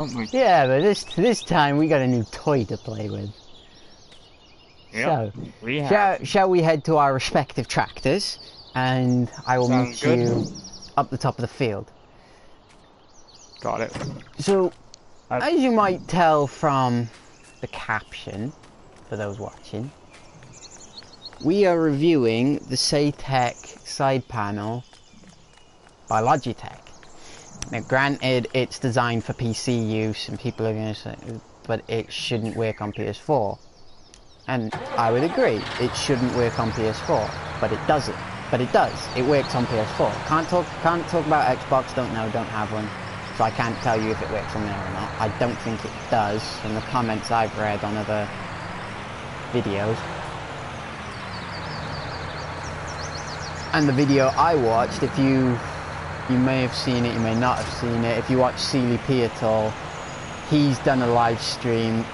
don't we? Yeah, but this time we got a new toy to play with. Yep, So, we have. shall we head to our respective tractors, and I will Sounds meet good. you up the top of the field. Got it. So, as you might tell from the caption, for those watching, we are reviewing the saitek side panel by Logitech. Now, granted, it's designed for PC use, and people are going to say, but it shouldn't work on PS4. And I would agree, it shouldn't work on PS4, but it doesn't. But it does. It works on PS4. Can't talk about Xbox. Don't know. Don't have one. So I can't tell you if it works on there or not. I don't think it does, from the comments I've read on other videos. And the video I watched, if you may have seen it, you may not have seen it. If you watch Sealy P at all, he's done a live stream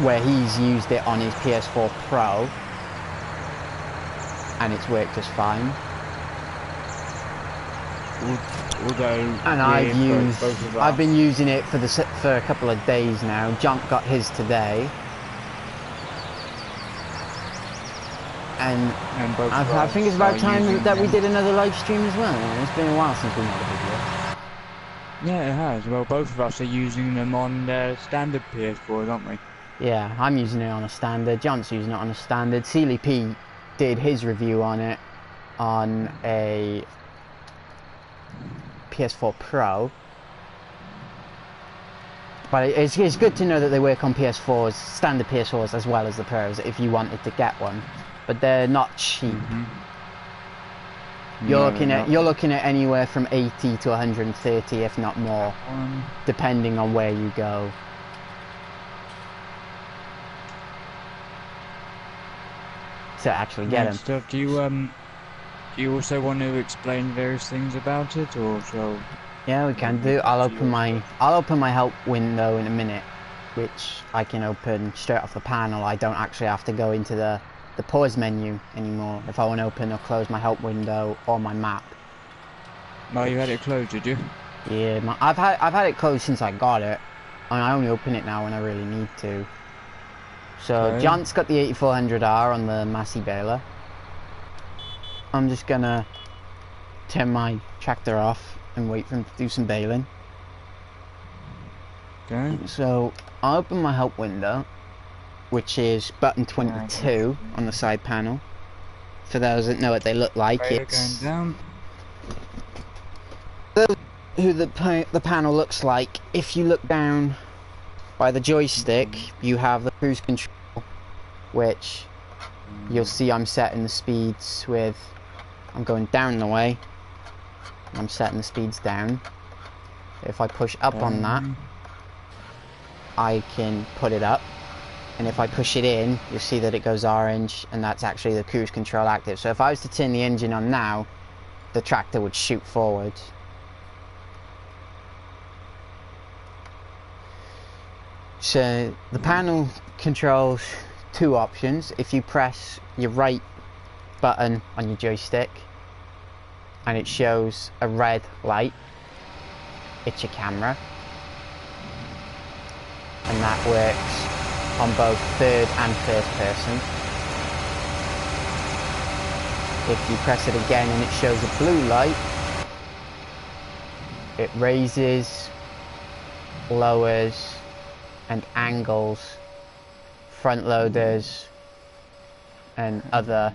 where he's used it on his PS4 Pro, and it's worked just fine. And I've been using it for a couple of days now. Junk got his today, and I think it's about time that we did another live stream as well. It's been a while since we made a video. Yeah, it has. Well, both of us are using them on the standard PS4, aren't we? Yeah, I'm using it on a standard. John's using it on a standard. Sealy P did his review on it on a PS4 Pro. But it's good to know that they work on PS4s, standard PS4s, as well as the Pros, if you wanted to get one. But they're not cheap. You're looking at anywhere from 80 to 130, if not more, depending on where you go. To actually get them. Stuff. Do you also want to explain various things about it, or shall? Yeah, we can do. I'll open my help window in a minute, which I can open straight off the panel. I don't actually have to go into the pause menu anymore if I want to open or close my help window or my map. No, you had it closed, did you? Yeah, I've had it closed since I got it, and I only open it now when I really need to. So, okay. John's got the 8400R on the Massey baler. I'm just gonna turn my tractor off and wait for him to do some baling. Okay. So, I'll open my help window, which is button 22 on the side panel. For those that know what they look like, it's... Going down. Those who the panel looks like, if you look down by the joystick, you have the cruise control, which you'll see I'm setting the speeds with, I'm going down the way, and I'm setting the speeds down. If I push up on that, I can put it up, and if I push it in, you'll see that it goes orange, and that's actually the cruise control active. So if I was to turn the engine on now, the tractor would shoot forward. So the panel controls two options. If you press your right button on your joystick and it shows a red light, it's your camera, and that works on both third and first person. If you press it again and it shows a blue light, it raises, lowers and angles front loaders and other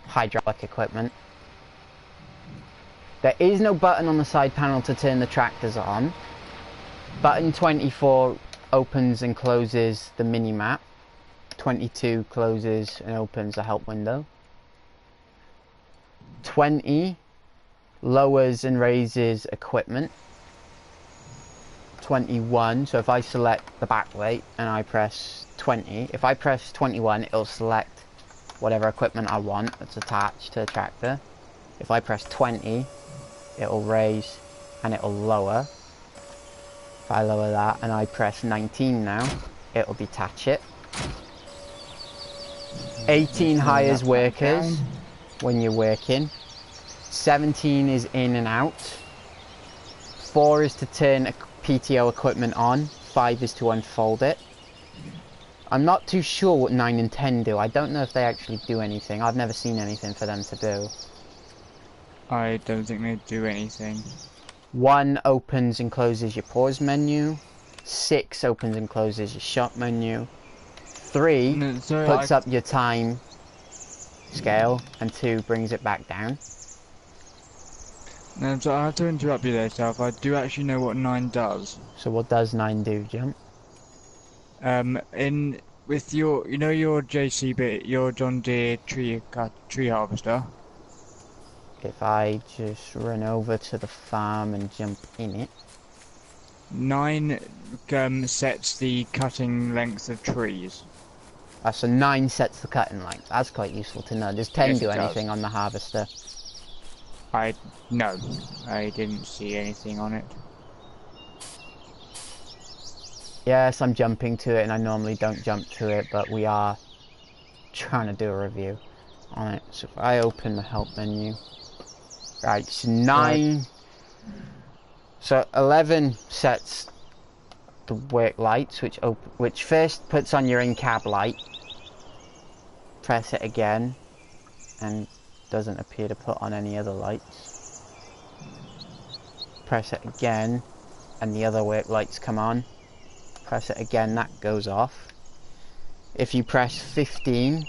hydraulic equipment. There is no button on the side panel to turn the tractors on. Button 24 opens and closes the mini-map. 22 closes and opens the help window. 20 lowers and raises equipment. 21, so if I select the back light and I press 20, if I press 21 it'll select whatever equipment I want that's attached to the tractor. If I press 20 it'll raise and it'll lower. If I lower that and I press 19 now, it'll detach it. 18 hires workers when you're working. 17 is in and out. 4 is to turn PTO equipment on. 5 is to unfold it. I'm not too sure what 9 and 10 do. I don't know if they actually do anything. I've never seen anything for them to do. I don't think they do anything. 1 opens and closes your pause menu. 6 opens and closes your shop menu. 3 puts up your time scale, and 2 brings it back down. No, so I have to interrupt you there, Self. I do actually know what 9 does. So what does 9 do, Jump? With your, you know, your JCB, your John Deere tree harvester. If I just run over to the farm and jump in it. 9 sets the cutting length of trees. So 9 sets the cutting length. That's quite useful to know. Does 10 do anything on the harvester? No, I didn't see anything on it. Yes, I'm jumping to it, and I normally don't jump to it, but we are trying to do a review on it. So if I open the help menu, right, so 9, so 11 sets the work lights, which first puts on your in-cab light. Press it again, and doesn't appear to put on any other lights. Press it again, and the other work lights come on. Press it again, that goes off. If you press 15,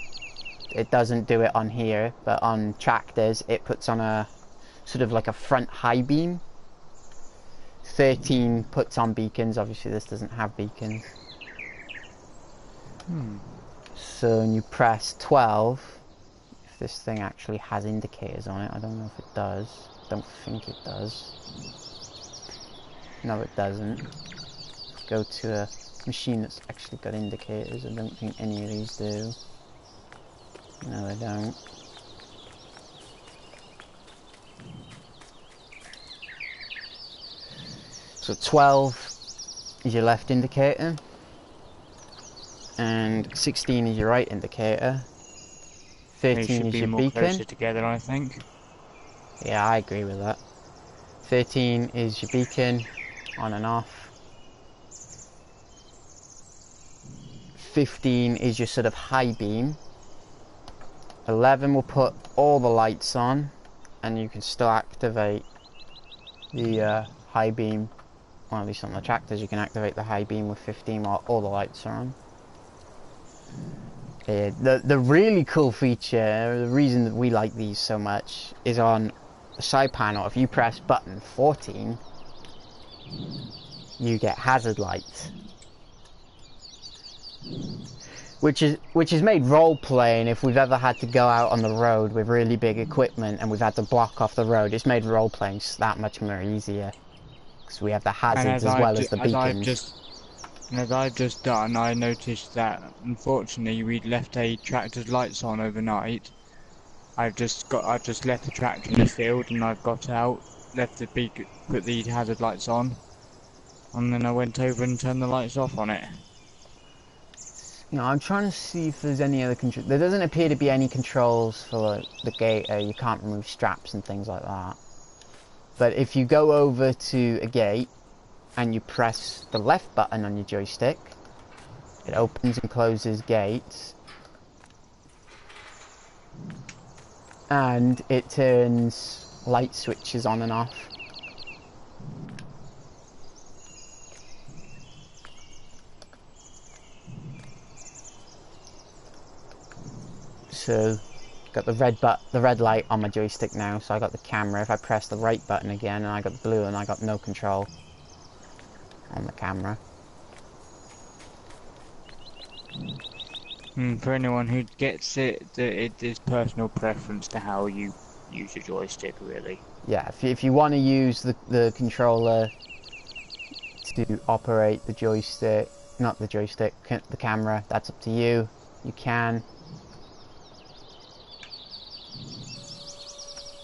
it doesn't do it on here, but on tractors it puts on a sort of like a front high beam. 13 puts on beacons. Obviously this doesn't have beacons. So when you press 12, if this thing actually has indicators on it, I don't know if it does. Don't think it does. No, it doesn't. Go to a machine that's actually got indicators. I don't think any of these do. No, they don't. So 12 is your left indicator, and 16 is your right indicator. 13 is your more beacon. Closer together, I think. Yeah, I agree with that. 13 is your beacon, on and off. 15 is your sort of high beam. 11 will put all the lights on, and you can still activate the high beam. Well, at least on the tractors you can activate the high beam with 15 while all the lights are on. The really cool feature, the reason that we like these so much, is on the side panel. If you press button 14, you get hazard lights. Which is made role-playing. If we've ever had to go out on the road with really big equipment and we've had to block off the road, it's made role-playing that much more easier. Because we have the hazards as well as the beacons. As I've just done, I noticed that unfortunately we'd left a tractor's lights on overnight. I've just left the tractor in the field, and I've got out, left the beacon, put the hazard lights on, and then I went over and turned the lights off on it. No, I'm trying to see if there's any other control. There doesn't appear to be any controls for the gate. You can't remove straps and things like that. But if you go over to a gate and you press the left button on your joystick, it opens and closes gates, and it turns light switches on and off. So got the red light on my joystick now, so I got the camera. If I press the right button again, and I got the blue, and I got no control on the camera. For anyone who gets it, it is personal preference to how you use your joystick, really. Yeah, if you want to use the controller to operate the joystick, not the joystick, the camera, that's up to you. You can.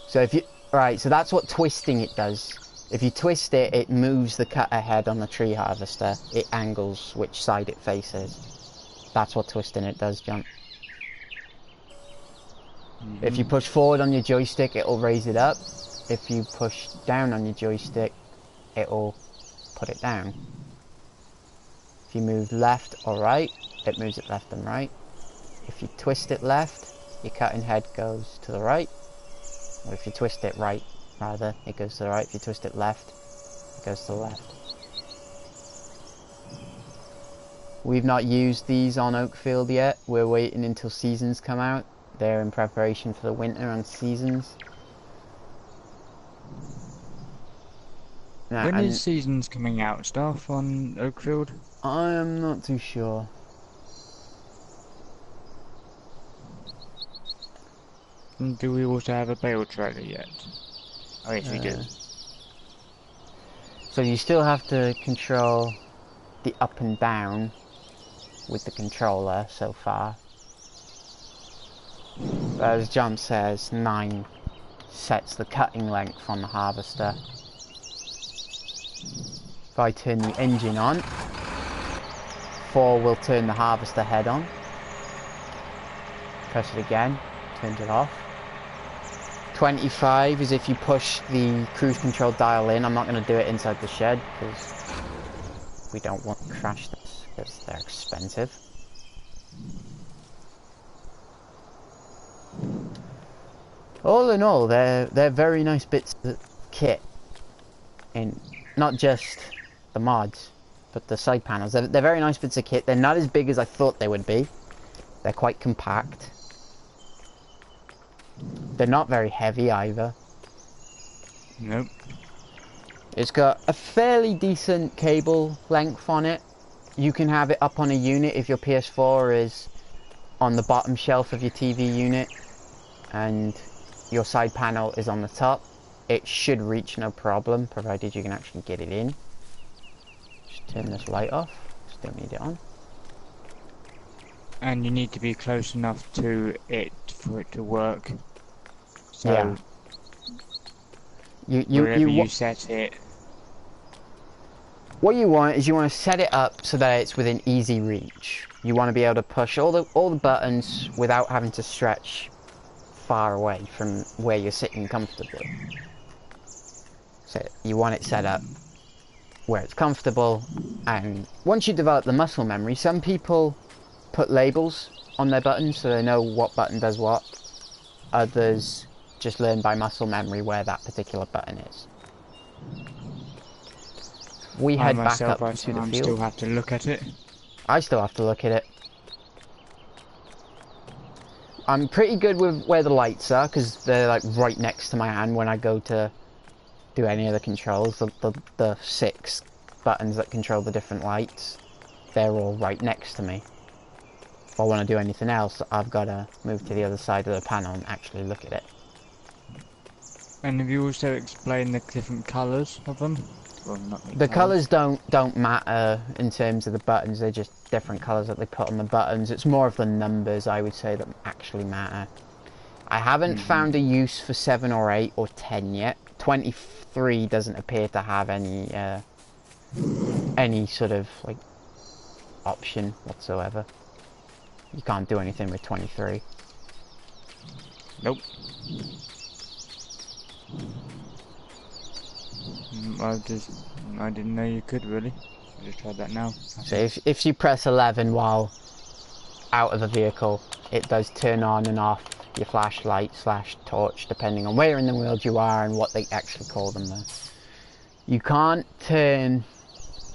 So so that's what twisting it does. If you twist it, it moves the cutter head on the tree harvester. It angles which side it faces. That's what twisting it does, John. If you push forward on your joystick, it'll raise it up. If you push down on your joystick, it'll put it down. If you move left or right, it moves it left and right. If you twist it left, your cutting head goes to the right. Or if you twist it right, rather, it goes to the right. If you twist it left, it goes to the left. We've not used these on Oakfield yet. We're waiting until seasons come out. They're in preparation for the winter on seasons. When is seasons coming out, stuff on Oakfield? I am not too sure. And do we also have a bale trailer yet? Oh yes, we do. So you still have to control the up and down with the controller so far. But as John says, 9 sets the cutting length on the harvester. If I turn the engine on, 4 will turn the harvester head on. Press it again, turns it off. 25 is if you push the cruise control dial in. I'm not going to do it inside the shed because we don't want to crash this because they're expensive. All in all, they're very nice bits of kit, and not just the mods, but the side panels. They're very nice bits of kit. They're not as big as I thought they would be. They're quite compact. They're not very heavy either. Nope. It's got a fairly decent cable length on it. You can have it up on a unit if your PS4 is on the bottom shelf of your TV unit and your side panel is on the top. It should reach no problem, provided you can actually get it in. Just turn this light off. Just don't need it on. And you need to be close enough to it for it to work. So yeah. Wherever you set it. What you want is you want to set it up so that it's within easy reach. You want to be able to push all the buttons without having to stretch far away from where you're sitting comfortably. So you want it set up where it's comfortable, and once you develop the muscle memory, some people put labels on their buttons so they know what button does what. Others just learn by muscle memory where that particular button is. We head back up to the field. I still have to look at it. I still have to look at it. I'm pretty good with where the lights are because they're like right next to my hand when I go to do any of the controls. The 6 buttons that control the different lights, they're all right next to me. If I want to do anything else, I've got to move to the other side of the panel and actually look at it. And have you also explained the different colours of them? Well, not the colours don't matter in terms of the buttons, they're just different colours that they put on the buttons. It's more of the numbers, I would say, that actually matter. I haven't found a use for 7 or 8 or 10 yet. 23 doesn't appear to have any sort of like option whatsoever. You can't do anything with 23. Nope. I didn't know you could really. I just tried that now. So if you press 11 while out of the vehicle, it does turn on and off your flashlight / torch, depending on where in the world you are and what they actually call them there. You can't turn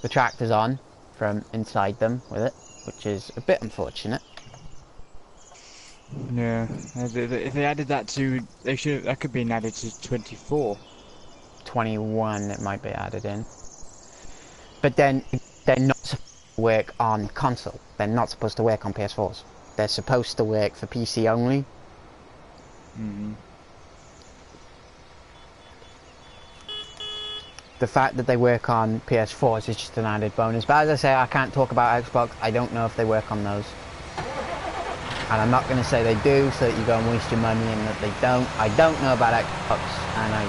the tractors on from inside them with it, which is a bit unfortunate. Yeah, if they added that to, that could be added to 24. 21 it might be added in. But then they're not supposed to work on console. They're not supposed to work on PS4s. They're supposed to work for PC only. The fact that they work on PS4s is just an added bonus. But as I say, I can't talk about Xbox. I don't know if they work on those. And I'm not going to say they do so that you go and waste your money and that they don't. I don't know about Xbox, and I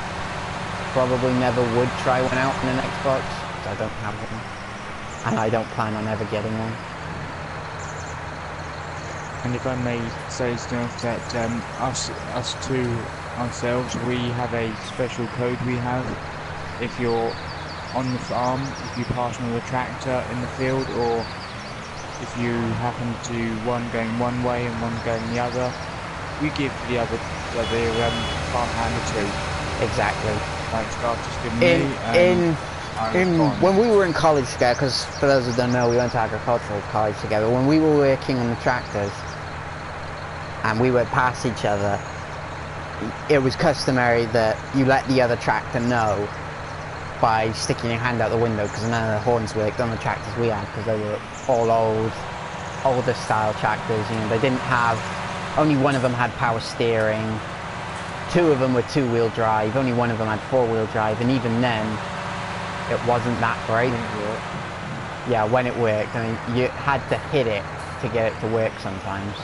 probably never would try one out on an Xbox because I don't have one, and I don't plan on ever getting one. And if I may say stuff that us two ourselves, we have a special code we have. If you're on the farm if you pass another tractor in the field, or if you happen to one going one way and one going the other, we give the other farmhand a 2. Exactly. Like Scartus given me, and when we were in college together, because for those who don't know, we went to agricultural college together. When we were working on the tractors and we would pass each other, it was customary that you let the other tractor know by sticking your hand out the window, because none of the horns worked on the tractors we had, because they were all older style tractors. You know, they didn't have, only one of them had power steering, 2 of them were 2-wheel drive, only one of them had 4-wheel drive, and even then it wasn't that great. Yeah, when it worked, I mean, you had to hit it to get it to work sometimes.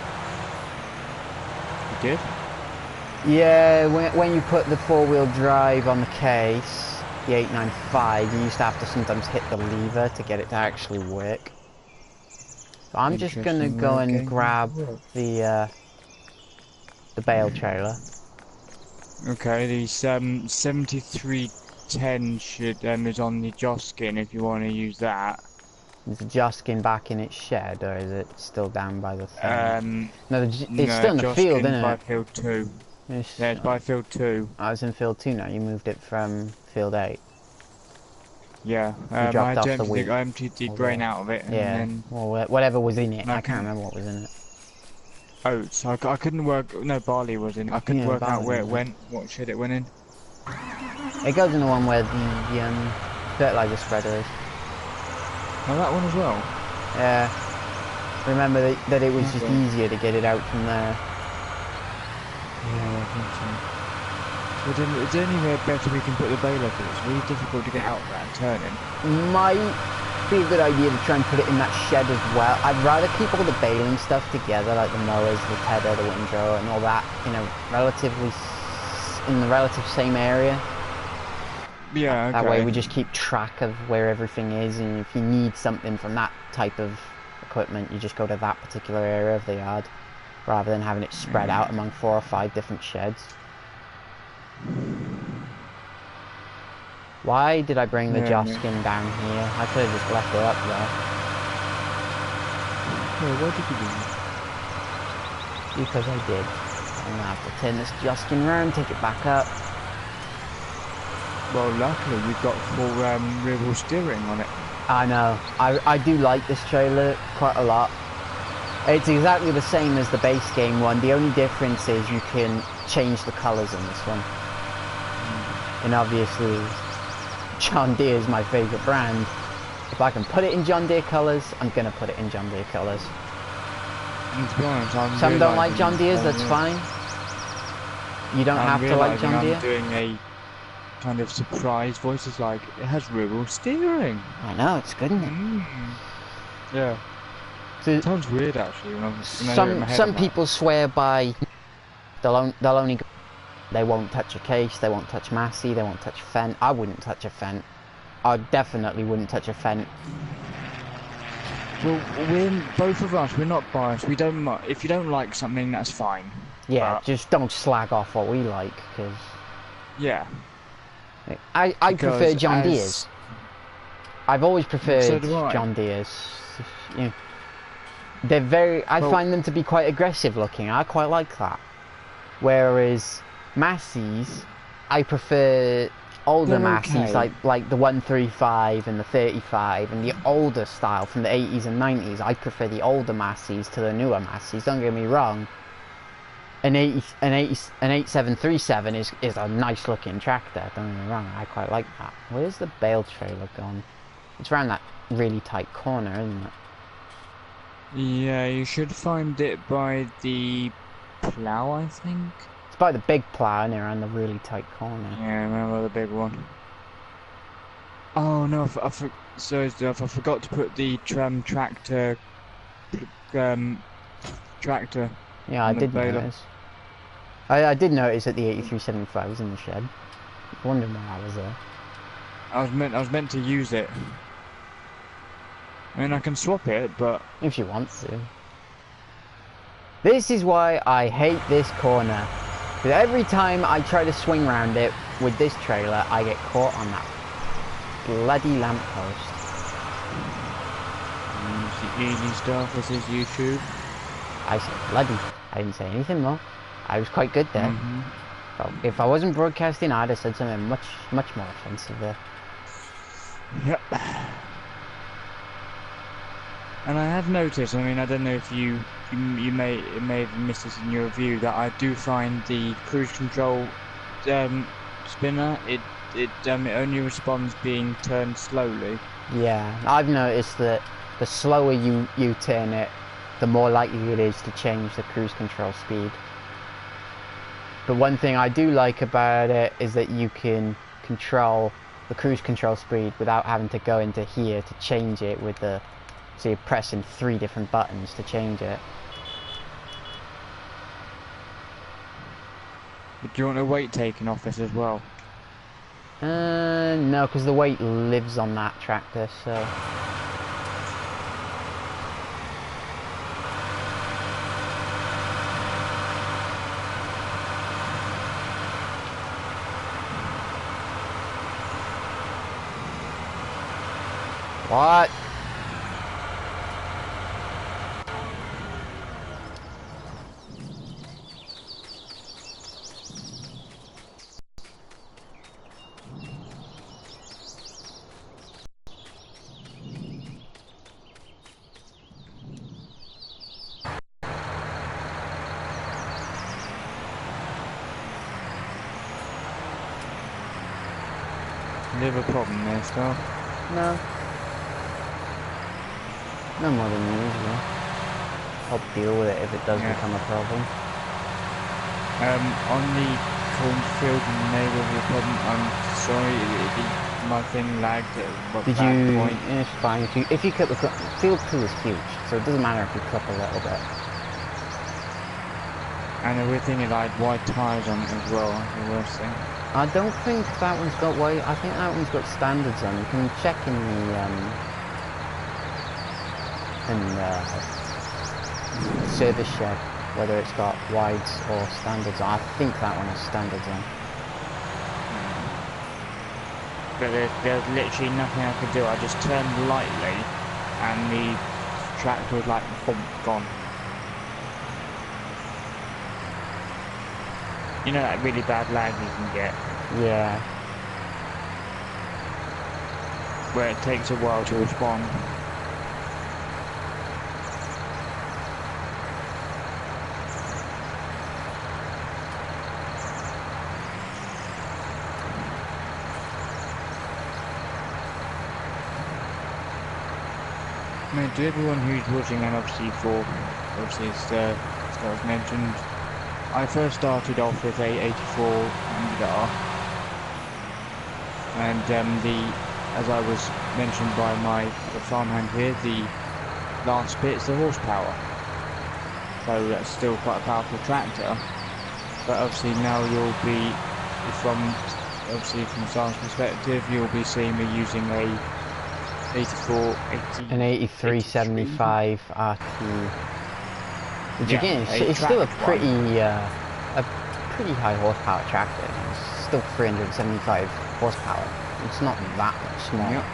You did? Yeah, when you put the 4-wheel drive on the case, the 895, you used to have to sometimes hit the lever to get it to actually work. So I'm just gonna go and grab the bale trailer. Okay, the 7310 should is on the Joskin if you want to use that. Is the Joskin back in its shed, or is it still down by the thing? No, it's no, still in the field, isn't by it? field 2. Yeah, it's by field 2. I was in field 2 now. You moved it from field 8. Yeah, I emptied the grain out of it. And yeah, then well, whatever was in it. I can't remember what was in it. Oats. I couldn't work. No, barley was in. I couldn't work out where it went. What shed it went in. It goes in the one where the fertilizer spreader is. Oh, that one as well. Yeah. Remember that it was just easier to get it out from there. Yeah, I think so. Is there anywhere better we can put the baler? Because it's really difficult to get out that turning. Might be a good idea to try and put it in that shed as well. I'd rather keep all the baling stuff together, like the mowers, the tedder, the windrow, and all that, in a in the relative same area. Yeah, okay. That way we just keep track of where everything is, and if you need something from that type of equipment, you just go to that particular area of the yard, rather than having it spread out among 4 or 5 different sheds. Why did I bring the Joskin down here? I could have just left it up there. Yeah, why did you do that? Because I did. I'm gonna have to turn this Joskin round, take it back up. Well, luckily you've got full rear wheel steering on it. I know. I do like this trailer quite a lot. It's exactly the same as the base game one. The only difference is you can change the colours in this one. And obviously, John Deere is my favourite brand. If I can put it in John Deere colours, I'm going to put it in John Deere colours. And to be honest, some don't like John Deere's, that's fine. You don't have to like John Deere. I'm doing a kind of surprise voice. It's like, it has rear wheel steering. I know, it's good, isn't it? Yeah. So it sounds weird actually. Some people swear by they'll only go, they won't touch a case, they won't touch Massey, they won't touch Fent. I wouldn't touch a Fent. I definitely wouldn't touch a Fent. Well, both of us, we're not biased. We don't. If you don't like something, that's fine. Yeah, just don't slag off what we like, because. Yeah. I prefer John Deere's. I've always preferred John Deere's. You know, they're very. I find them to be quite aggressive looking. I quite like that. Whereas Massey's, I prefer older Massey's, like the 135 and the 35 and the older style from the 80s and 90s. I prefer the older Massey's to the newer Massey's. Don't get me wrong. An 8737 is a nice looking tractor. Don't get me wrong. I quite like that. Where's the bale trailer gone? It's around that really tight corner, isn't it? Yeah, you should find it by the plough, I think. It's by the big plough, and around the really tight corner. Yeah, I remember the big one. Oh no, I forgot to put the tractor. Yeah, I did notice. I did notice that the 8375 was in the shed. I wondered why I was there. I was meant to use it. I mean, I can swap it, but if you want to. This is why I hate this corner. Because every time I try to swing round it with this trailer, I get caught on that bloody lamppost. The easy stuff. This is YouTube. I said bloody. I didn't say anything more. I was quite good there. But if I wasn't broadcasting, I'd have said something much more offensive there. Yep. And I have noticed, I mean, I don't know if you may have missed this in your review, that I do find the cruise control spinner, it only responds being turned slowly. Yeah, I've noticed that the slower you turn it, the more likely it is to change the cruise control speed. But one thing I do like about it is that you can control the cruise control speed without having to go into here to change it with the... So you're pressing 3 different buttons to change it. But do you want the weight taken off this as well? No, because the weight lives on that tractor, so... What? Do you have a problem there, Star? No. No more than usual. I'll deal with it if it does become a problem. On the cornfield neighbourhood problem, I'm sorry, my thing lagged at Did that you... point. It's fine. If you cut the... Field 2 is huge, so it doesn't matter if you clip a little bit. And the weird thing is I had white tyres on it as well, that's the worst thing. I don't think that one's got white. I think that one's got standards on. You can check in the service shed whether it's got wides or standards on. I think that one has standards on. But there's literally nothing I could do. I just turned lightly and the tractor was like, boom, gone. You know that really bad lag you can get? Yeah. Where it takes a while to respond. Now, to everyone who's watching, and obviously as was mentioned, I first started off with a 8400R, and as I was mentioned by my farmhand here, the last bit's the horsepower. So that's still quite a powerful tractor. But obviously now you'll be, from Sar's perspective, you'll be seeing me using a an 8375 RT, which again it's still a pretty high horsepower tractor. It's still 375 horsepower. It's not that much smaller. Yep.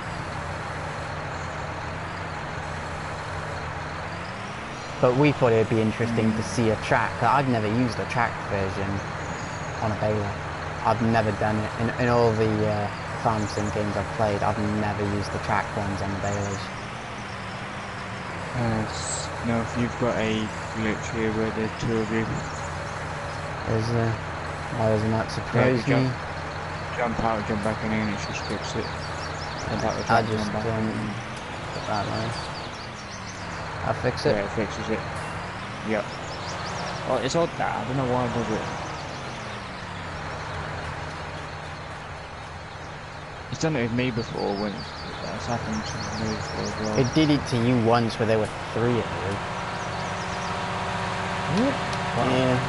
But we thought it'd be interesting to see a track. I've never used a tracked version on a baler. I've never done it in all the farm sim games I've played. I've never used the tracked ones on the balers. Now if you've got a glitch here where there's 2 of you. Is there? Why doesn't that surprise me? Jump out, jump back in, and it should fix it. I just put that line. I'll fix it. Yeah, it fixes it. Yep. Oh, it's odd that. I don't know why it does it. It's done it with me before when it's happened to me before as well. It did it to you once where there were 3 of you. Wow. Yeah.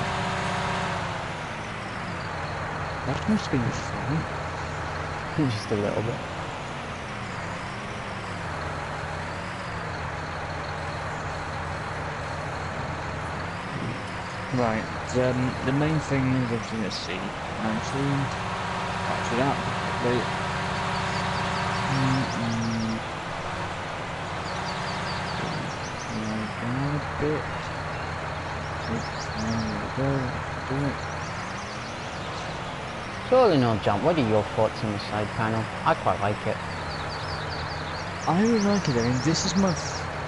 That must be fun. Just a little bit. Right, the main thing is obviously, let's see, 19, actually that, Another bit. There we go. Do it. So all in all, John, what are your thoughts on the side panel? I quite like it. I really like it. I mean, this is my.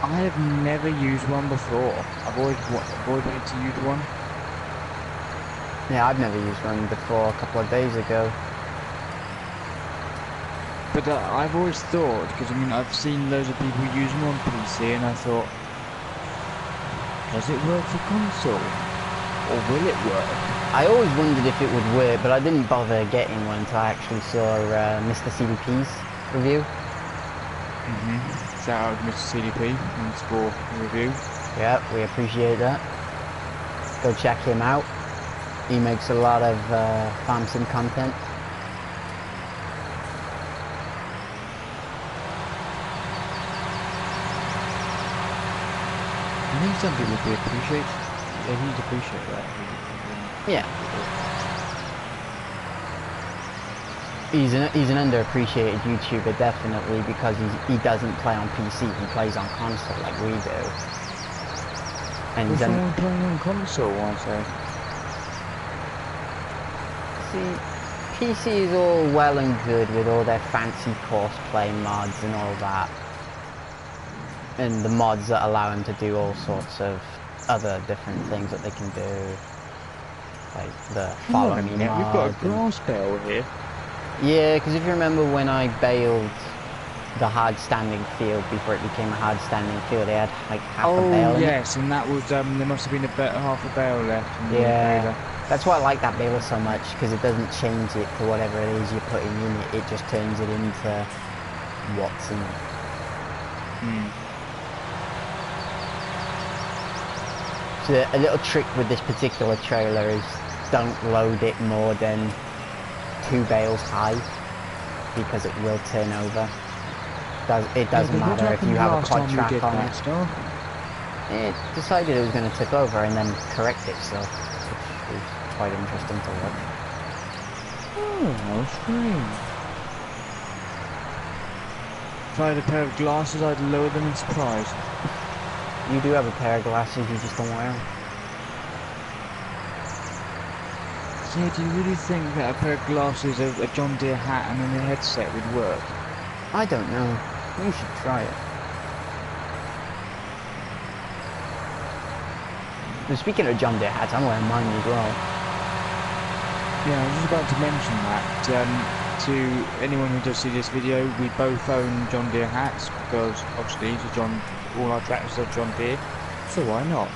I have never used one before. I've always wanted to use one. Yeah, I've never used one before. A couple of days ago. But I've always thought, because I mean, I've seen loads of people using them on PC, and I thought, does it work for console, or will it work? I always wondered if it would work, but I didn't bother getting one until I actually saw Mr. CDP's review. Shout out to Mr. CDP, thanks for the review. Yeah, we appreciate that. Go check him out. He makes a lot of farm sim content. I think some people would appreciate. Yeah, he'd appreciate that. Yeah. He's an underappreciated YouTuber, definitely, because he doesn't play on PC. He plays on console like we do. And What's wrong with playing on console, I say? see, PC is all well and good with all their fancy cosplay mods and all that. And the mods that allow him to do all sorts of other different things that they can do. Like the follow me mod. We've got a grass bale here. Yeah, because if you remember when I bailed the hard standing field before it became a hard standing field, they had like half a bale in yes, and that was, there must have been half a bale left. Yeah, that's why I like that baler so much, because it doesn't change it to whatever it is you're putting in it, it just turns it into what's in it. So a little trick with this particular trailer is don't load it more than 2 bales high, because it will turn over. It doesn't matter if you have a quad track on it. It decided it was going to tip over and then correct itself, which is quite interesting to watch. Oh, how strange. If I had a pair of glasses, I'd lower them in surprise. You do have a pair of glasses, you just don't wear them. So do you really think that a pair of glasses, a John Deere hat and then a headset would work? I don't know. You should try it. But speaking of John Deere hats, I'm wearing mine as well. Yeah, I was just about to mention that. To anyone who does see this video, we both own John Deere hats, because obviously all our tractors are John Deere, so why not?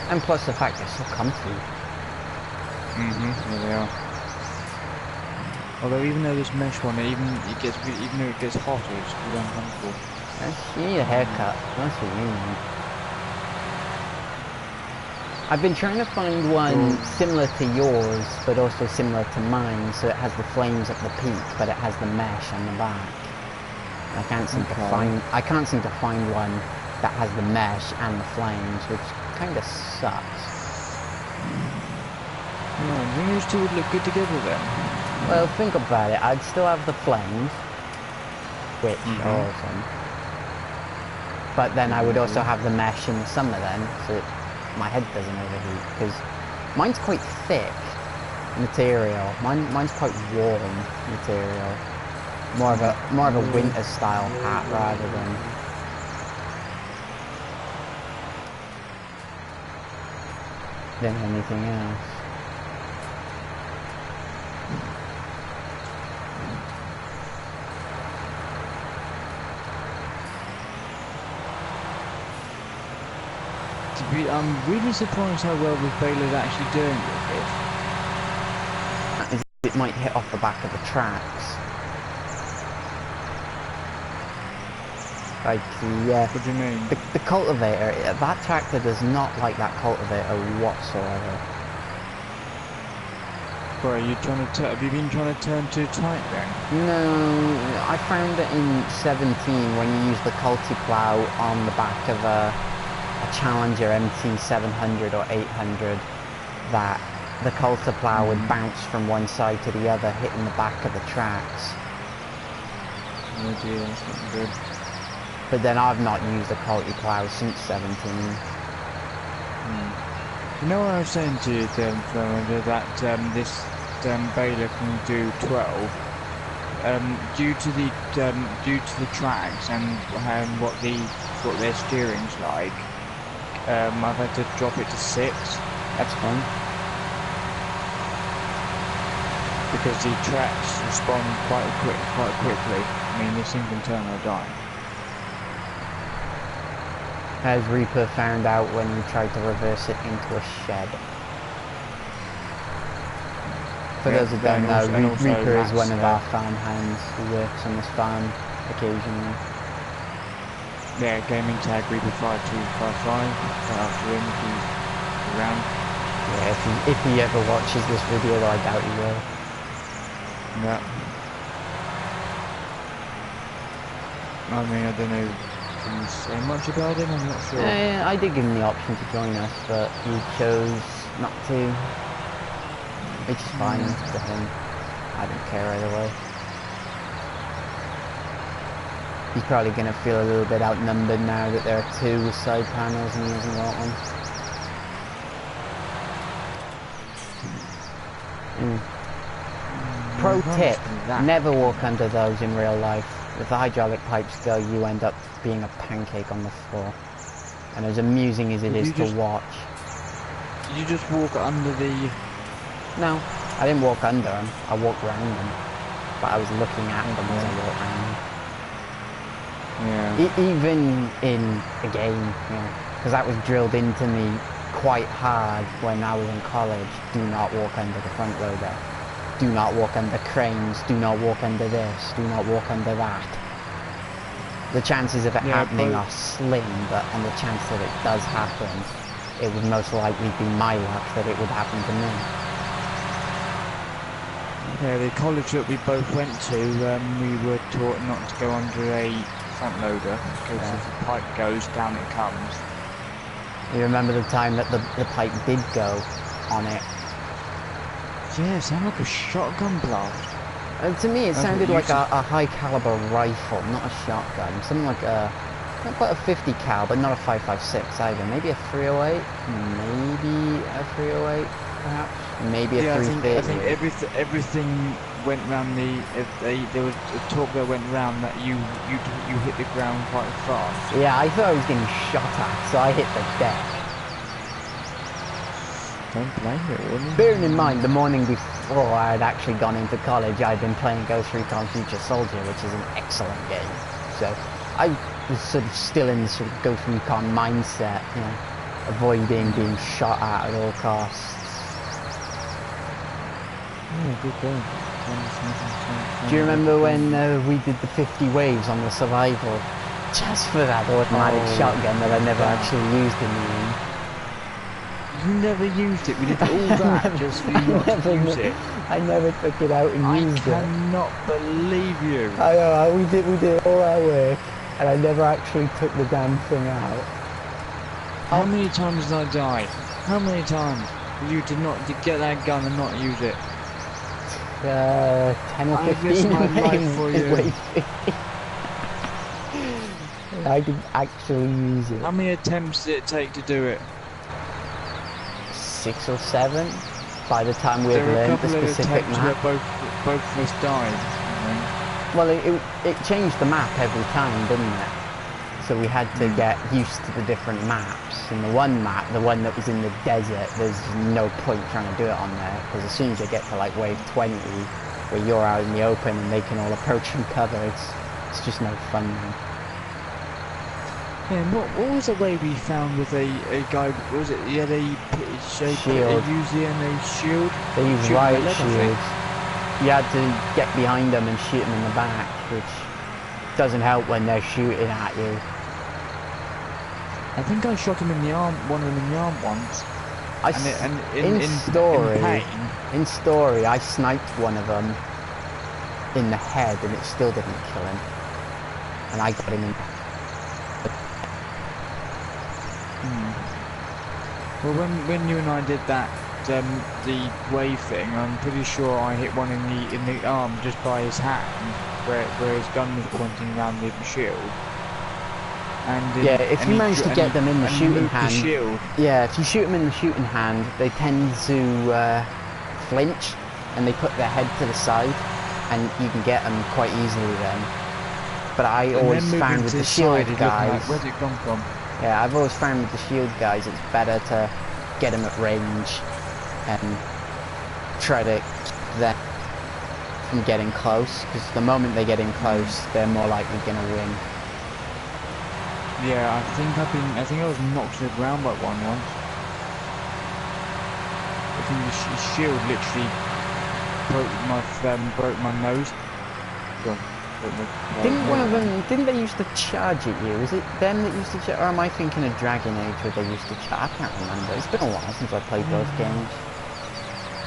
And plus the fact they're so comfy. Yeah, they are. Although even though this mesh one, even though it gets hotter, it's really uncomfortable. You need a haircut. That's what you need. I've been trying to find one similar to yours, but also similar to mine, so it has the flames at the peak, but it has the mesh on the back. I can't seem to find one that has the mesh and the flames, which kind of sucks. No, I think those two would look good together then. Well, think about it. I'd still have the flames, which are awesome. But then I would also have the mesh in the summer then, so my head doesn't overheat, because mine's quite thick material. Mine's quite warm material. More of a winter style hat rather than anything else. I'm really surprised how well this baler's actually doing with it. It might hit off the back of the tracks. Like what do you mean? The cultivator, that tractor does not like that cultivator whatsoever. Bro, have you been trying to turn too tight then? No, I found that in 17 when you use the culti-plow on the back of a Challenger MT 700 or 800, that the culti-plow would bounce from one side to the other, hitting the back of the tracks. Oh dear, that's not good. But then I've not used a quality plough since 17. You know what I was saying to you, Fernando, that this baler can do 12. Due to the tracks and what their steering's like, I've had to drop it to 6. That's fine. Because the tracks respond quite quickly. I mean, this thing can turn or die. As Reaper found out when he tried to reverse it into a shed. For those who don't know, Reaper is one of our farm hands who works on this farm occasionally. Yeah, gaming tag Reaper 5255. Shout out to him if he's around. Yeah, if he ever watches this video, though I doubt he will. Yeah. I mean, I don't know. Can you say much about him? I'm not sure. I did give him the option to join us, but he chose not to. Which is fine for him. I don't care either way. He's probably going to feel a little bit outnumbered now that there are 2 with side panels and he hasn't got one. Pro tip, never walk under those in real life. If the hydraulic pipes go, you end up being a pancake on the floor. And as amusing as it is to watch. Did you just walk under the... No, I didn't walk under them, I walked around them. But I was looking at them as I walked around. Yeah. Even in a game, you know, because that was drilled into me quite hard when I was in college. Do not walk under the front loader. Do not walk under cranes. Do not walk under this. Do not walk under that. The chances of it happening are slim, but on the chance that it does happen, it would most likely be my luck that it would happen to me. Yeah, the college that we both went to, we were taught not to go under a front loader, because if the pipe goes, down it comes. You remember the time that the pipe did go on it? Yeah, it sounded like a shotgun blast. To me, it sounded like a high caliber rifle, not a shotgun. Something like not quite a 50 cal, but not a 5.56 either. Maybe a 308, maybe a 308, perhaps. Maybe a 330. I think everything went round there was a talk that went round that you hit the ground quite fast. Yeah, I thought I was getting shot at, so I hit the deck. Don't blame it, wouldn't you? Bearing in mind, the morning before I had actually gone into college, I'd been playing Ghost Recon Future Soldier, which is an excellent game. So I was sort of still in the sort of Ghost Recon mindset, you know, avoiding being shot at all costs. Yeah, good game. Do you remember when we did the 50 waves on the survival? Just for that automatic shotgun that I never actually used in the end. You never used it. We did all that just for you not to use it. I never took it out and used it. I cannot believe you. I know, we did all our work, and I never actually took the damn thing out. How many times did I die? How many times you did not get that gun and not use it? 10 or 15 I risked my life for you. I didn't actually use it. How many attempts did it take to do it? 6 or 7 by the time we had learned the specific map. Where both of us died. Well, it changed the map every time, didn't it? So we had to get used to the different maps. And the one map, the one that was in the desert, there's no point trying to do it on there, because as soon as you get to like wave 20, where you're out in the open and they can all approach from cover, it's just no fun then. Yeah, and what was the way we found with a guy, what was it, he had a shield. A Uzi and a shield? They use riot shields. You had to get behind them and shoot them in the back, which doesn't help when they're shooting at you. I think I shot him in the arm, one of them in the arm once. In story, I sniped one of them in the head and it still didn't kill him. And I got him in. Well, when you and I did that, the wave thing, I'm pretty sure I hit one in the arm just by his hand. where his gun was pointing around the shield. And yeah, if you manage to get them in the shooting hand, yeah, if you shoot them in the shooting hand, they tend to flinch, and they put their head to the side, and you can get them quite easily then. But I always found with the shield guys, where's it come from? Yeah, I've always found with the shield guys, it's better to get them at range and try to keep them from getting close, because the moment they get in close, they're more likely going to win. Yeah, I think I was knocked to the ground by one once. I think the shield literally broke my nose. Didn't one of them, didn't they used to charge at you? Is it them that used to charge, or am I thinking of Dragon Age where they used to charge? I can't remember. It's been a while since I played both games.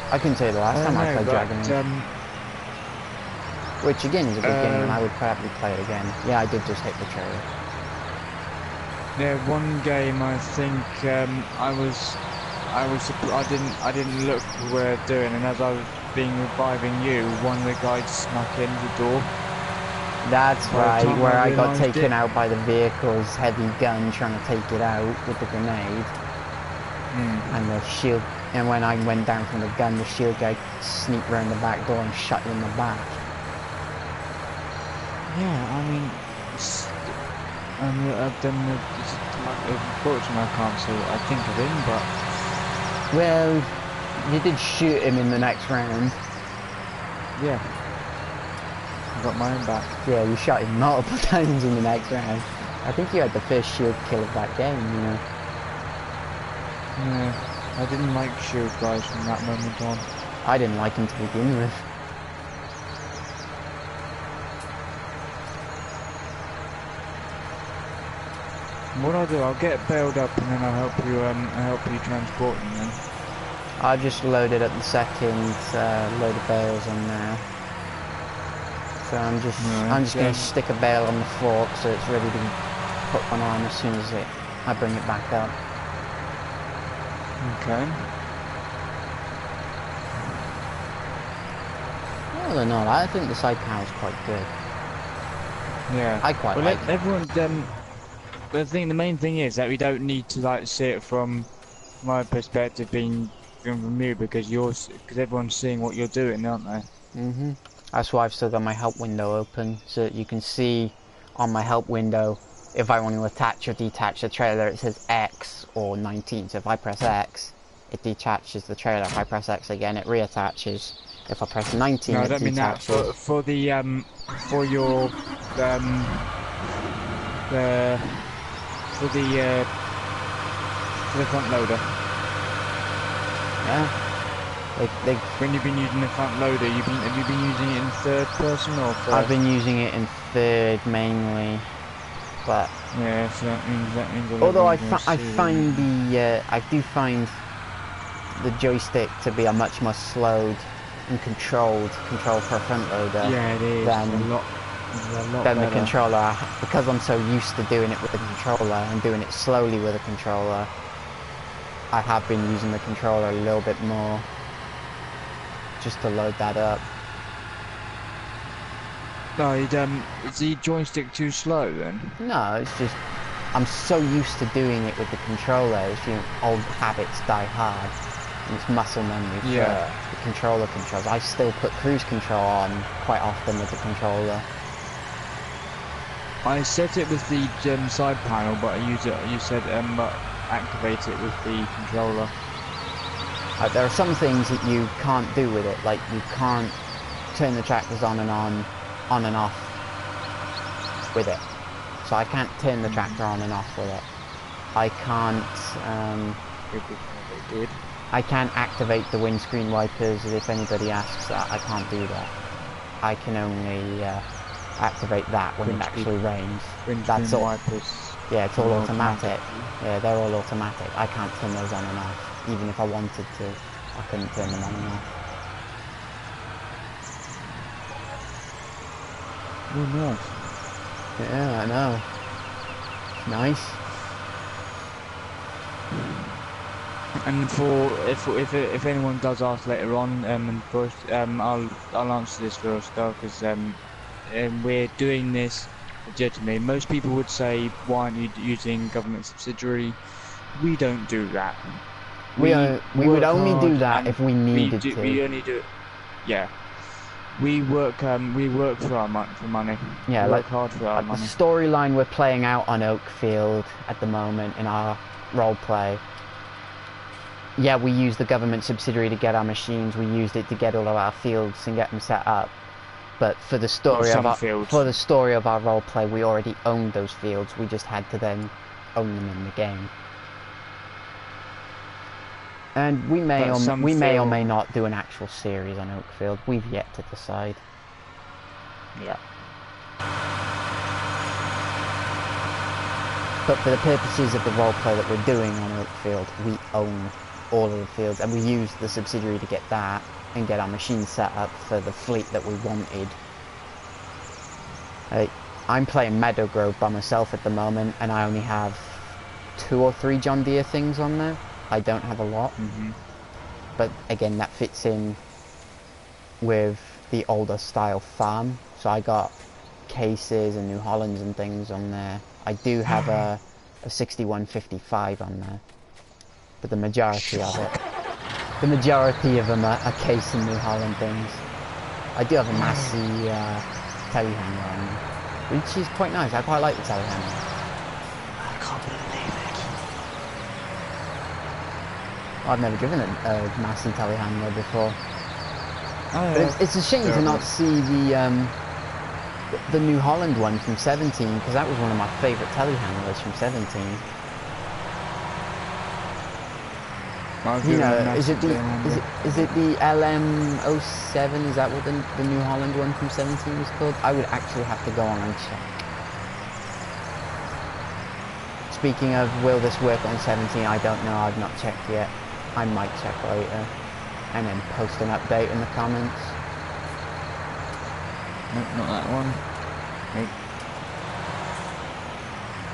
I couldn't tell you the last time I played Dragon Age. Which again is a good game, and I would probably play it again. Yeah, I did just hit the trailer. Yeah, one game I think I didn't look where they're doing, and as I was reviving you, one of the guys snuck in the door. That's right, where I got taken out by the vehicle's heavy gun trying to take it out with the grenade. And the shield, and when I went down from the gun, the shield guy sneaked around the back door and shot you in the back. Yeah, I mean, unfortunately I can't say what I think of him, but... Well, you did shoot him in the next round. Yeah. I got my own back. Yeah, you shot him multiple times in the next round. I think you had the first shield kill of that game, you know. Yeah, I didn't like shield guys from that moment on. I didn't like him to begin with. What I'll do, I'll get bailed up and then I'll help you transport them then. I just loaded up the second load of bales on now. So I'm just going to stick a bale on the fork so it's ready to put one on as soon as I bring it back up. Okay. All in all, I think the side panel is quite good. Yeah. I quite like it. Everyone, but I think the main thing is that we don't need to like see it from my perspective being from you, because everyone's seeing what you're doing, aren't they? That's why I've still got my help window open, so that you can see on my help window if I want to attach or detach the trailer. It says X or 19. So if I press X, it detaches the trailer. If I press X again, it reattaches. If I press 19, no, it I don't detaches. mean that. For the front loader. Yeah. When you've been using the front loader, have you been using it in third person or first? I've been using it in third mainly, but yeah, so that means although I do find the joystick to be a much more slowed and control for a front loader. Yeah, it is. Than the controller, because I'm so used to doing it with the controller and doing it slowly with a controller. I have been using the controller a little bit more just to load that up. No, is the joystick too slow then? No, it's just I'm so used to doing it with the controller. It's, you know, old habits die hard, and it's muscle memory for the controller controls. I still put cruise control on quite often with the controller. I set it with the side panel, but I use it. You said activate it with the controller. There are some things that you can't do with it, like you can't turn the tractors on and off with it. So I can't turn the tractor on and off with it. I can't. I can't activate the windscreen wipers. If anybody asks that, I can't do that. I can only activate that when it actually rains. That's all. Wipers. Yeah, it's all automatic. Yeah, they're all automatic. I can't turn those on and off. Even if I wanted to, I couldn't turn them on and off. Oh, nice. Yeah, I know. Nice. And if anyone does ask later on, and first, I'll answer this first though, because we're doing this legitimately. Most people would say, why aren't you using government subsidiary? We don't do that. We would only do that and if we needed to. We only do it. Yeah. We work for our for money. Yeah, we like, work hard for our money. The storyline we're playing out on Oakfield at the moment in our roleplay. Yeah, we use the government subsidiary to get our machines. We used it to get all of our fields and get them set up. But for the story of our roleplay, we already owned those fields. We just had to then own them in the game. And we may or may not do an actual series on Oakfield. We've yet to decide. Yeah. But for the purposes of the roleplay that we're doing on Oakfield, we own all of the fields, and we use the subsidiary to get that and get our machines set up for the fleet that we wanted. I'm playing Meadow Grove by myself at the moment, and I only have 2 or 3 John Deere things on there. I don't have a lot, but again, that fits in with the older style farm. So I got cases and New Hollands and things on there. I do have a 6155 on there, but the majority of them are case and New Holland things. I do have a Massey telehandler on there, which is quite nice. I quite like the telehandler. I can't believe it. I've never driven a Massey telehandler before. Oh, but it's a shame to not see the New Holland one from 17, because that was one of my favourite telehandlers from 17. You know, is it the LM07? Is that what the New Holland one from 17 was called? I would actually have to go on and check. Speaking of, will this work on 17? I don't know. I've not checked yet. I might check later, and then post an update in the comments. Nope, not that one. Nope.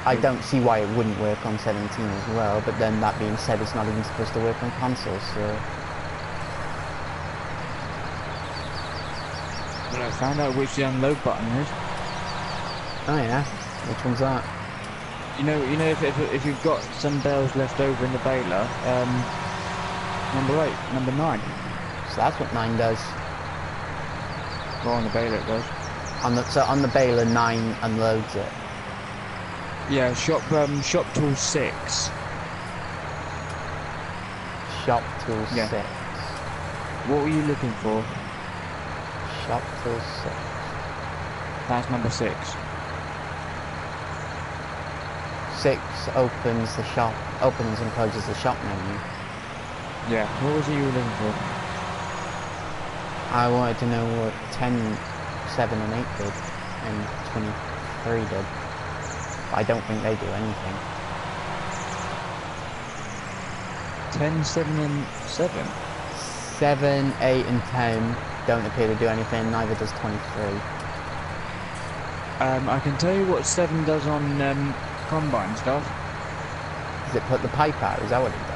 I don't see why it wouldn't work on 17 as well, but then that being said, it's not even supposed to work on consoles, so... Well, I found out which the unload button is. Oh yeah? Which one's that? You know, if you've got some bales left over in the baler, number 8, number 9. So that's what 9 does. Well, on the baler it does. So on the baler, 9 unloads it. Yeah, shop tool 6. Shop tool 6. What were you looking for? Shop tool 6. That's number 6. 6 opens and closes the shop menu. Yeah, what was it you were looking for? I wanted to know what 10, 7 and 8 did, and 23 did. I don't think they do anything. 10, 7 and 7? 7, 8 and 10 don't appear to do anything, neither does 23. I can tell you what 7 does on combine stuff. Does it put the pipe out? Is that what it does?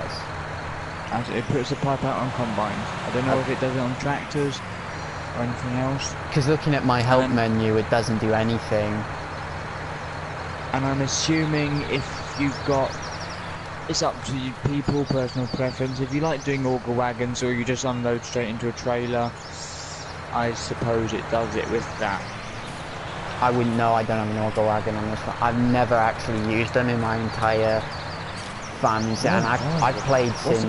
It puts the pipe out on combines. I don't know if it does it on tractors or anything else. Because looking at my help menu, it doesn't do anything. And I'm assuming if you've got... It's up to you people, personal preference. If you like doing auger wagons or you just unload straight into a trailer, I suppose it does it with that. I wouldn't know, I don't have an auger wagon on this one. I've never actually used them in my entire farming set, and I've played since...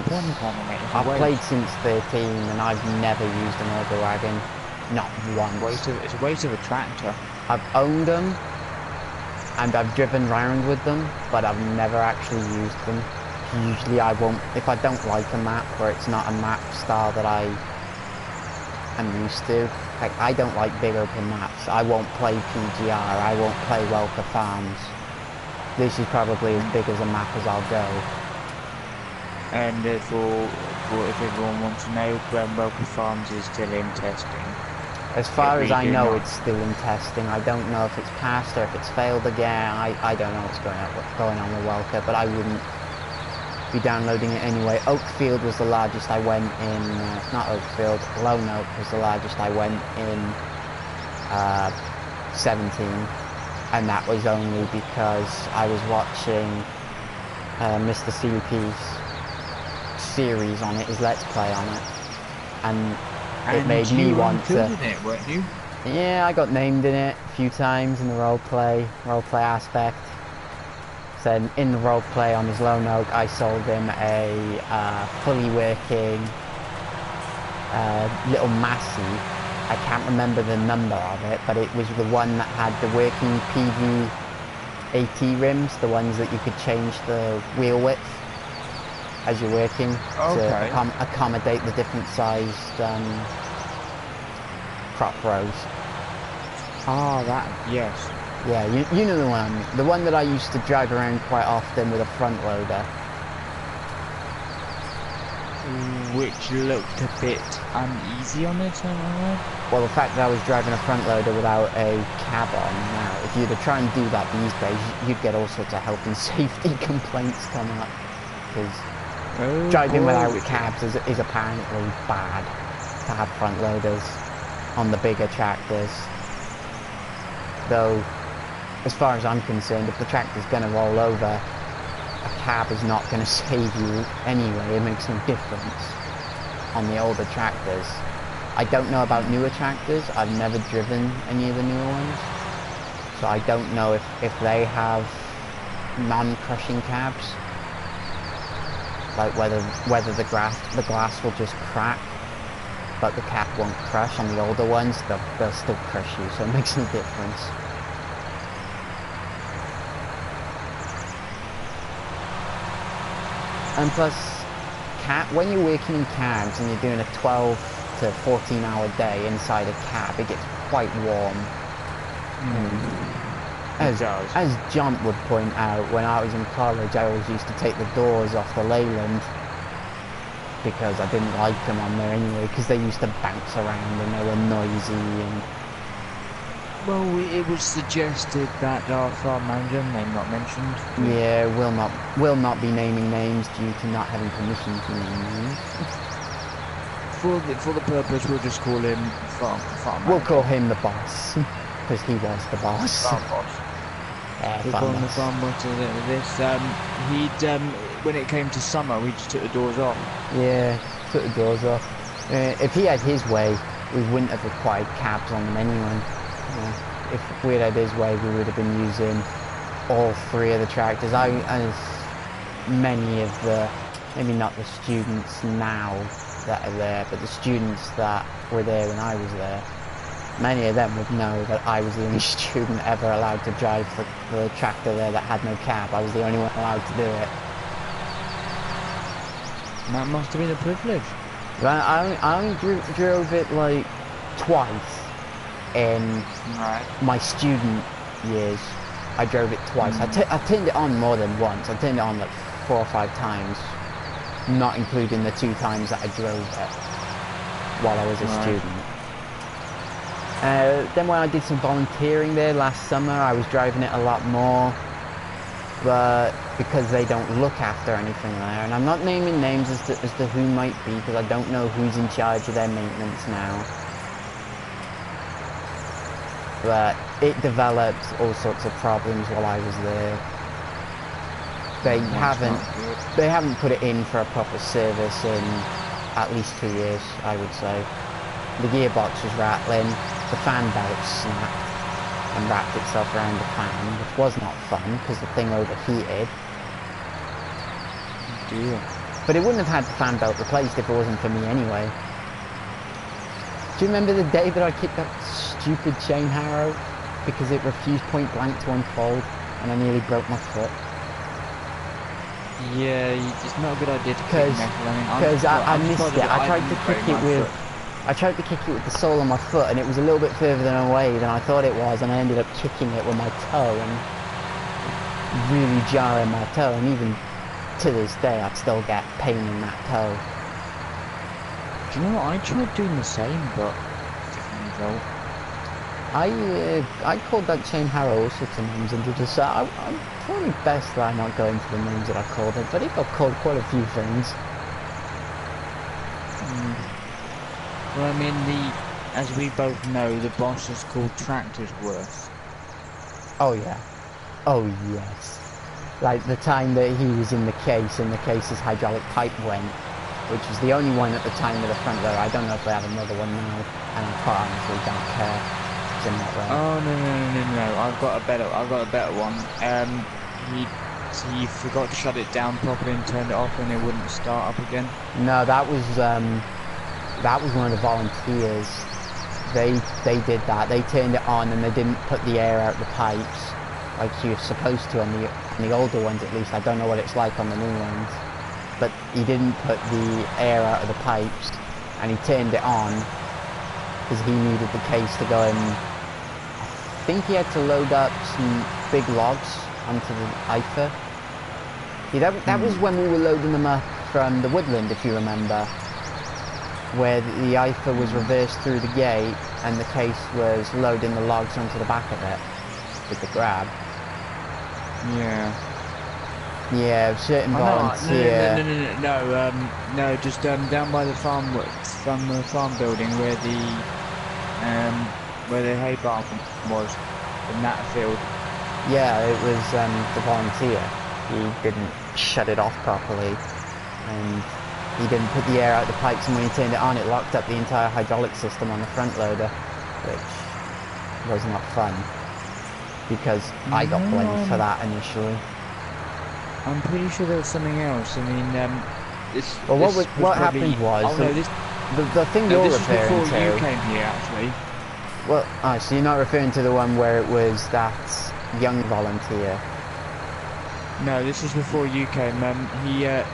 I've played since 13 and I've never used an auger wagon. Not once. It's a waste of a tractor. I've owned them, and I've driven round with them, but I've never actually used them. Usually I won't, if I don't like a map, or it's not a map style that I am used to. Like, I don't like big open maps. I won't play PGR, I won't play Welker Farms. This is probably as big as a map as I'll go. And if everyone wants to know, Welker Farms is still in testing. As far as I know, it's still in testing. I don't know if it's passed or if it's failed again. I don't know what's going on with Welker, but I wouldn't be downloading it anyway. Oakfield was the largest I went in, not Oakfield, Lone Oak was the largest I went in 17, and that was only because I was watching Mr. CP's series on it, his Let's Play on it, and it made me want to... in it, weren't you? Yeah, I got named in it a few times in the roleplay aspect. So in the roleplay on his Lone Oak, I sold him a fully working little Massey. I can't remember the number of it, but it was the one that had the working PV AT rims, the ones that you could change the wheel width as you're working to accommodate the different sized crop rows. Ah, that, yes. Yeah, you know the one that I used to drive around quite often with a front loader. Which looked a bit uneasy on it, am I right? Well, the fact that I was driving a front loader without a cab on now, if you'd have tried and do that these days, you'd get all sorts of health and safety complaints come up. Because driving without cabs is apparently bad to have front loaders on the bigger tractors. Though, as far as I'm concerned, if the tractor's going to roll over, a cab is not going to save you anyway. It makes no difference on the older tractors. I don't know about newer tractors. I've never driven any of the newer ones, so I don't know if they have non-crushing cabs, like whether the glass will just crack, but the cap won't crush. On the older ones, they'll still crush you, so it makes no difference. And plus, when you're working in cabs and you're doing a 12 to 14 hour day inside a cab, it gets quite warm. As John would point out, when I was in college, I always used to take the doors off the Leyland because I didn't like them on there anyway, because they used to bounce around and they were noisy. And well, it was suggested that our farm manager, name not mentioned. Yeah, will not be naming names due to not having permission to name names. For the purpose, we'll just call him farm manager. We'll call him the boss, because he was the boss. Farm boss. Yeah, we'll call him the farm boss of this. When it came to summer, we just took the doors off. Yeah, took the doors off. If he had his way, we wouldn't have required cabs on them anyway. If we had his way, we would have been using all three of the tractors. As many of the, maybe not the students now that are there, but the students that were there when I was there, many of them would know that I was the only student ever allowed to drive the tractor there that had no cab. I was the only one allowed to do it. That must have been a privilege. I only drove it like twice. In my student years, I drove it twice. I turned it on more than once. I turned it on like 4 or 5 times, not including the 2 times that I drove it while I was a student. Then when I did some volunteering there last summer, I was driving it a lot more, but because they don't look after anything there, and I'm not naming names as to who might be, because I don't know who's in charge of their maintenance now. But it developed all sorts of problems while I was there. They haven't put it in for a proper service in at least 2 years, I would say. The gearbox was rattling, the fan belt snapped and wrapped itself around the fan, which was not fun because the thing overheated. Dear. But it wouldn't have had the fan belt replaced if it wasn't for me anyway. Do you remember the day that I kicked that stupid chain harrow because it refused point blank to unfold and I nearly broke my foot? Yeah, it's not a good idea to kick metal. Because I missed it. I tried to kick it with the sole of my foot, and it was a little bit further away than I thought it was, and I ended up kicking it with my toe and really jarring my toe. And even to this day, I still get pain in that toe. Do you know what? I tried doing the same, but different result. I called that chain harrow all sorts of names and just I'm probably best that I'm not going for the names that I called it, but it got called quite a few things. Well, I mean, as we both know, the boss is called Tractor's Worth. Oh yeah. Oh yes. Like the time that he was in the case and the case's hydraulic pipe went, which was the only one at the time with a front loader. I don't know if they have another one now, and I quite honestly don't care. It's in that way. Oh no! I've got a better one. He forgot to shut it down properly and turned it off, and it wouldn't start up again. No, that was one of the volunteers. They did that. They turned it on and they didn't put the air out the pipes like you're supposed to on the older ones at least. I don't know what it's like on the new ones, but he didn't put the air out of the pipes, and he turned it on because he needed the case to go in. I think he had to load up some big logs onto the IFA. Yeah, that was when we were loading them up from the woodland, if you remember, where the IFA was reversed through the gate and the case was loading the logs onto the back of it with the grab. Yeah. Yeah, a certain volunteer. No, just down by the farm building where the hay barn was, in that field. Yeah, it was the volunteer. He didn't shut it off properly, and he didn't put the air out the pipes, and when he turned it on, it locked up the entire hydraulic system on the front loader, which was not fun, because I got blamed for that initially. I'm pretty sure there was something else. I mean, what happened was, oh, no, the thing you're referring to... This was before you came here, actually. Well, so you're not referring to the one where it was that young volunteer? No, this was before you came. The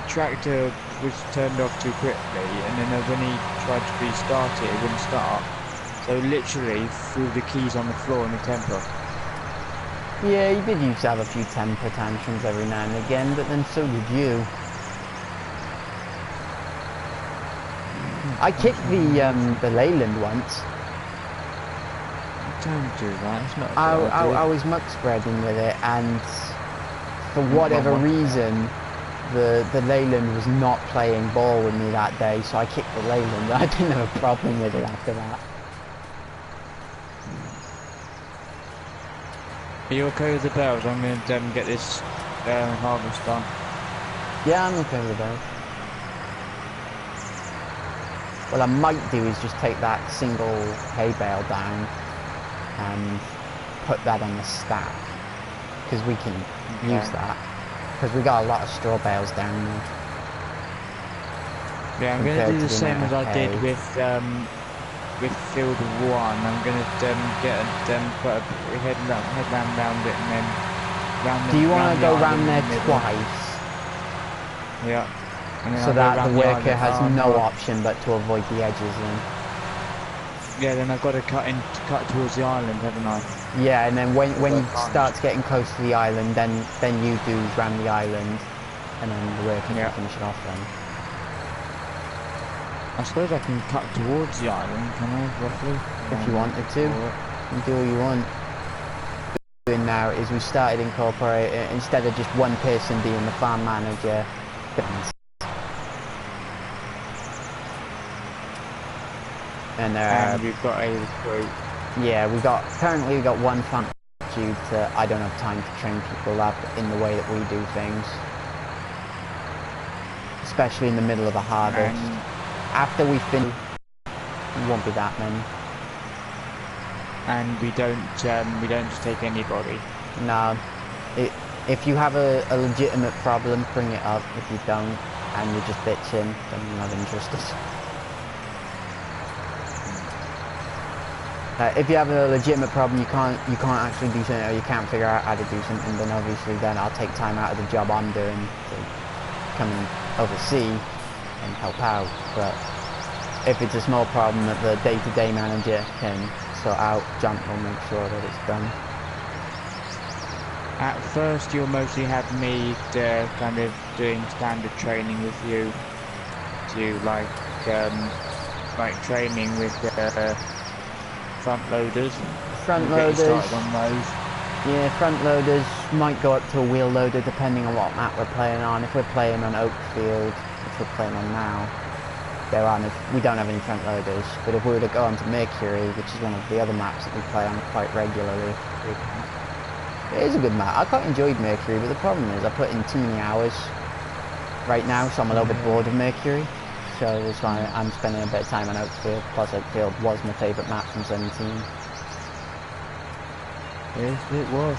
tractor was turned off too quickly, and then when he tried to restart it, it wouldn't start. So literally threw the keys on the floor in the temper. Yeah, he did used to have a few temper tantrums every now and again, but then so did you. I kicked the Leyland once. Don't do that, it's not I was muck spreading with it, and for whatever reason, the Leyland was not playing ball with me that day, so I kicked the Leyland. I didn't have a problem with it after that. Are you okay with the bells? I'm going to get this harvest done. Yeah, I'm okay with the bells. What I might do is just take that single hay bale down and put that on the stack, because we can use that, because we got a lot of straw bales down there. Yeah, I'm going to do the same as I did with field 1. I'm going to put a headlamp round it, and then round. Do you want to go round there twice? Yeah. So that the worker has no option but to avoid the edges then. Yeah, then I've got to cut towards the island, haven't I? Yeah, and then when he starts getting close to the island, then you do round the island, and then the worker can finish it off then. I suppose I can cut towards the island, can I, roughly? If you wanted to, you do what you want. What we're doing now is we started incorporating, instead of just one person being the farm manager, and we've got a recruit. Yeah, currently we got one farm due to I don't have time to train people up in the way that we do things, especially in the middle of a harvest. After we finish, it won't be that many. And we don't just take anybody. No, if you have a legitimate problem, bring it up. If you don't, and you're just bitching, then you're not interested. If you have a legitimate problem, you can't actually do something, or you can't figure out how to do something, then obviously I'll take time out of the job I'm doing to come and oversee and help out. But if it's a small problem that the day-to-day manager can sort out, John will make sure that it's done. At first, you'll mostly have me kind of doing standard training with you, to like training with front loaders. Front loaders. Started on those. Yeah, front loaders might go up to a wheel loader depending on what map we're playing on. If we're playing on Oakfield, which we're playing on now, we don't have any front loaders. But if we were to go onto Mercury, which is one of the other maps that we play on quite regularly, it is a good map. I quite enjoyed Mercury, but the problem is I put in too many hours right now, so I'm a little bit bored of Mercury. So that's why I'm spending a bit of time on Oakfield. Plus, Oakfield was my favourite map from 17. Yes, it was.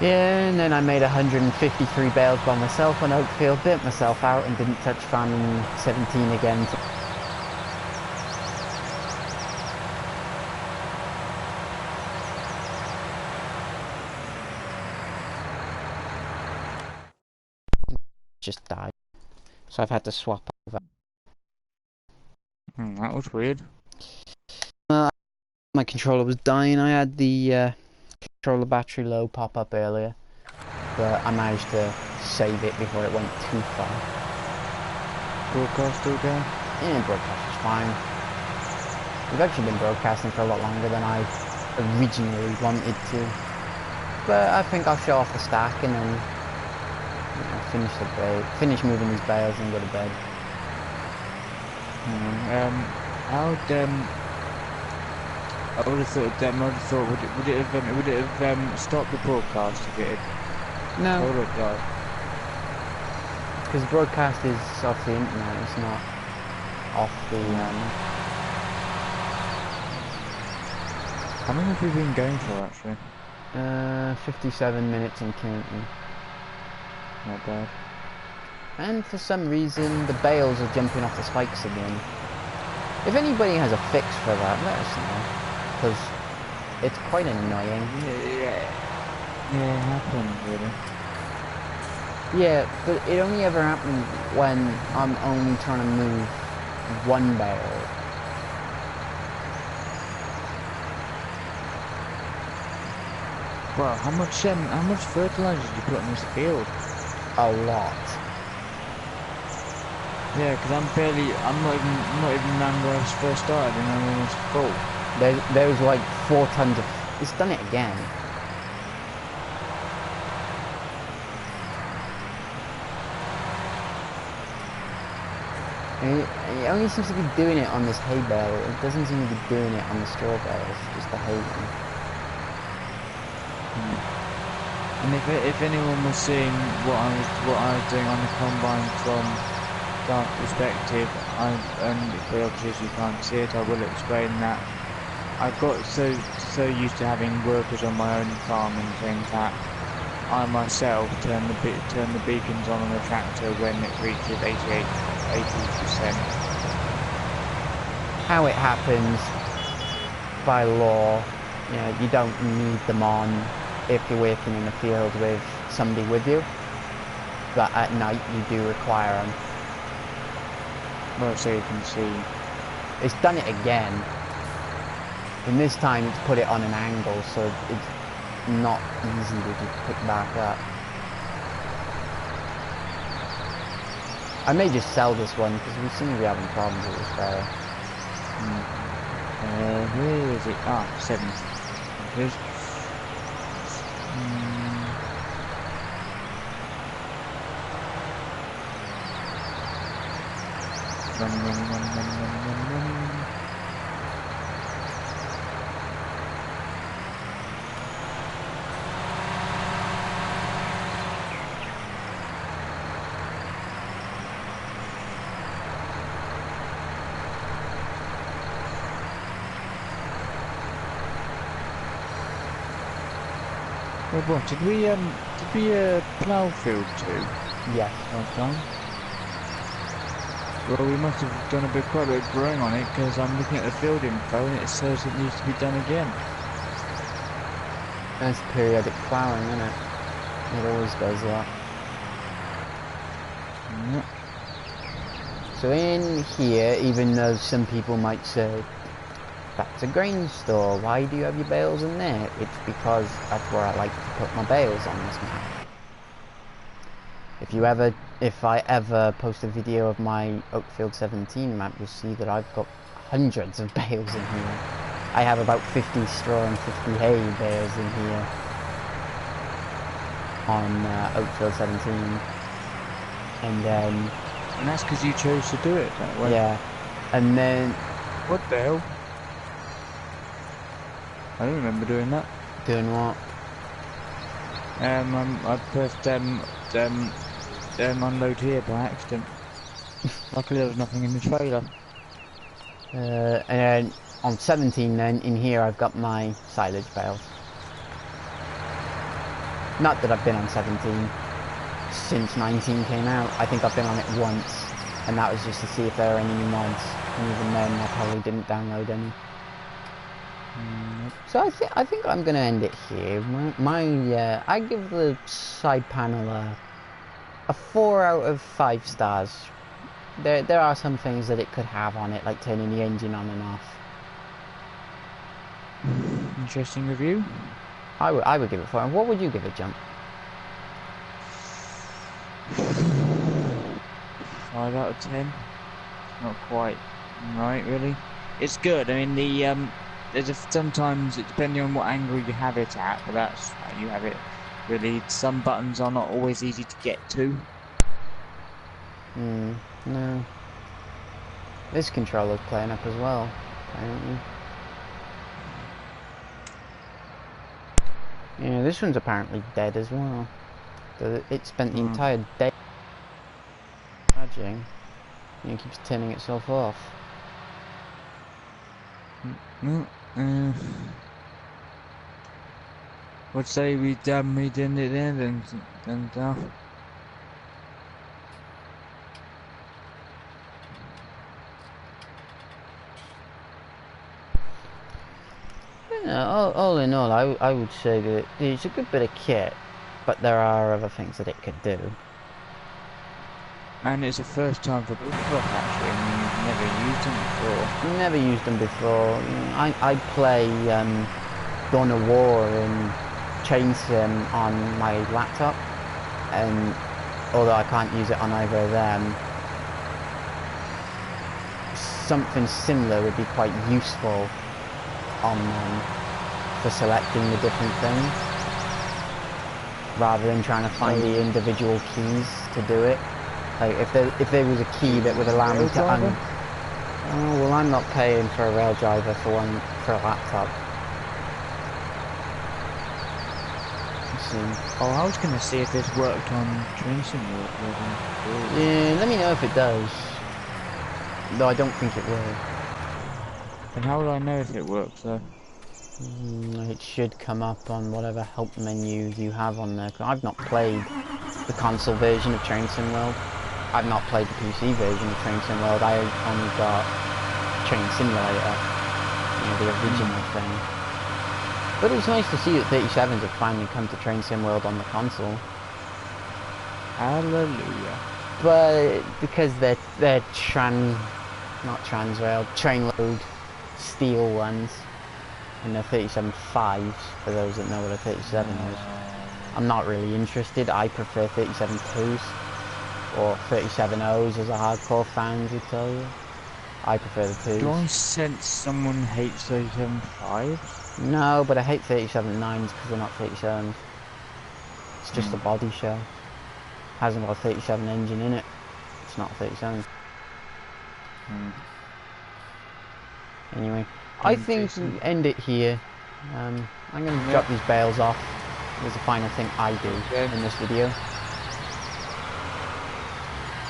Yeah, and then I made 153 bales by myself on Oakfield, bit myself out, and didn't touch farming 17 again. Just died. So I've had to swap over. That was weird. My controller was dying. I had the controller battery low pop up earlier, but I managed to save it before it went too far. Broadcast still going? Yeah, broadcast is fine. We've actually been broadcasting for a lot longer than I originally wanted to, but I think I'll show off the stack and then finish moving these bales and go to bed. I would have thought would it have stopped the broadcast if it had No, told it died? because the broadcast is off the internet, it's not off the How long have we been going for actually? 57 minutes and counting. Not bad. And for some reason, the bales are jumping off the spikes again. If anybody has a fix for that, let us know, because it's quite annoying. Yeah, it happened really. Yeah, but it only ever happens when I'm only trying to move one bale. Well, how much fertilizer did you put on this field? A lot. Yeah, because I'm not even around where I first started and I'm almost full. There was like 4 tons of... It's done it again. It only seems to be doing it on this hay bale. It doesn't seem to be doing it on the straw bales, just the hay one. And if anyone was seeing what I was doing on the combine from that perspective, but obviously as you can't see it, I will explain that. I've got so used to having workers on my own farm and things that I myself turn the beacons on the tractor when it reaches 80%. How it happens by law, you know, you don't need them on if you're working in the field with somebody with you, but at night you do require them. Well, so you can see. It's done it again, and this time it's put it on an angle so it's not easy to just pick back up. I may just sell this one because we seem to be having problems with this barrel. Where is it? Ah, 7. Here's. Run. Well, what did we plough field too? Yes. Last time. Well, we must have done quite a bit of growing on it because I'm looking at the field info and it says it needs to be done again. That's periodic ploughing, isn't it? It always does that. Yeah. So in here, even though some people might say, that's a grain store, why do you have your bales in there? It's because that's where I like to put my bales on this map. If I ever post a video of my Oakfield 17 map, you'll see that I've got hundreds of bales in here. I have about 50 straw and 50 hay bales in here on Oakfield 17. And then And that's because you chose to do it that way. Yeah. And then... What the hell? I don't remember doing that. Doing what? I pressed unload here by accident. Luckily there was nothing in the trailer. And then on 17 then, in here I've got my silage bales. Not that I've been on 17 since 19 came out. I think I've been on it once, and that was just to see if there were any new mods. And even then I probably didn't download any. So I think I'm gonna end it here. I give the side panel a 4 out of 5 stars. There are some things that it could have on it, like turning the engine on and off. Interesting review. I would give it 4. And what would you give it, Jump? 5 out of 10. Not quite right, really. It's good. I mean, sometimes it depending on what angle you have it at, but that's how you have it. Really, some buttons are not always easy to get to. No. This controller's playing up as well, apparently. Yeah, this one's apparently dead as well. It spent the entire day charging, and it keeps turning itself off. Would say we done it there, then all in all, I would say that it's a good bit of kit, but there are other things that it could do. And it's a first time for both of us actually, and we've never used them before. Never used them before. I play Dawn of War and Chain Sim on my laptop, and although I can't use it on either of them, something similar would be quite useful on them for selecting the different things, rather than trying to find the individual keys to do it. Like if there was a key that would allow me to oh well, I'm not paying for a rail driver for a laptop. Oh, I was going to see if this worked on Train Simulator. Yeah, let me know if it does. Though I don't think it will. And how will I know if it works though? It should come up on whatever help menu you have on there. I've not played the console version of Train Sim World. I've not played the PC version of Train Sim World. I only got Train Simulator, the original thing. But it's nice to see that 37s have finally come to Train Sim World on the console. Hallelujah. But because they're not Transrail, train load steel ones, and they're 37.5s for those that know what a 37 is. I'm not really interested. I prefer 37.2s or 37.0s as a hardcore fan would tell you. I prefer the 2s. Do I sense someone hates 37.5s? No, but I hate 37.9s because they're not 37s. It's just a body shell. Hasn't got a 37 engine in it. It's not 37. Anyway, I think we end it here. I'm going to drop these bales off. There's the final thing I do in this video.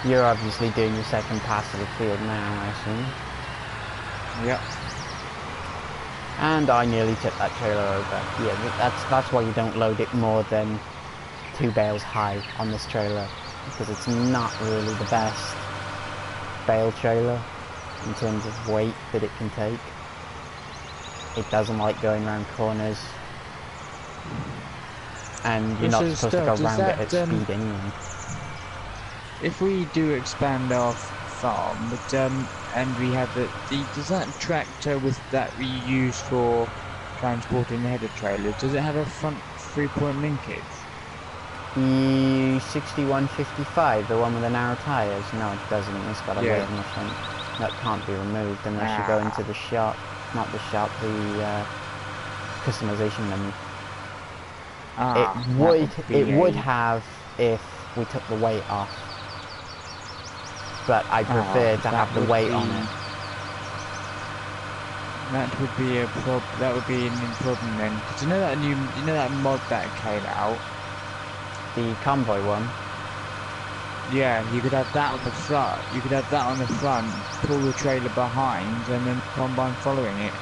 You're obviously doing your second pass of the field now, I assume. Yep. And I nearly tipped that trailer over. Yeah, that's why you don't load it more than 2 bales high on this trailer, because it's not really the best bale trailer in terms of weight that it can take. It doesn't like going around corners, and you're not supposed to go around it at speed anyway. If we do expand our farm, but and we have does that tractor that we use for transporting the header trailers, does it have a front 3-point linkage? The 6155, the one with the narrow tyres? No, it doesn't. It's got a weight in the front. That can't be removed unless you go into the shop, not the shop, the customization menu. It would have if we took the weight off. but I prefer to have the weight on it. That would be a that would be a new problem then. 'Cause you know that mod that came out? The convoy one. Yeah, you could have that on the front. You could have that on the front, pull the trailer behind, and then combine following it.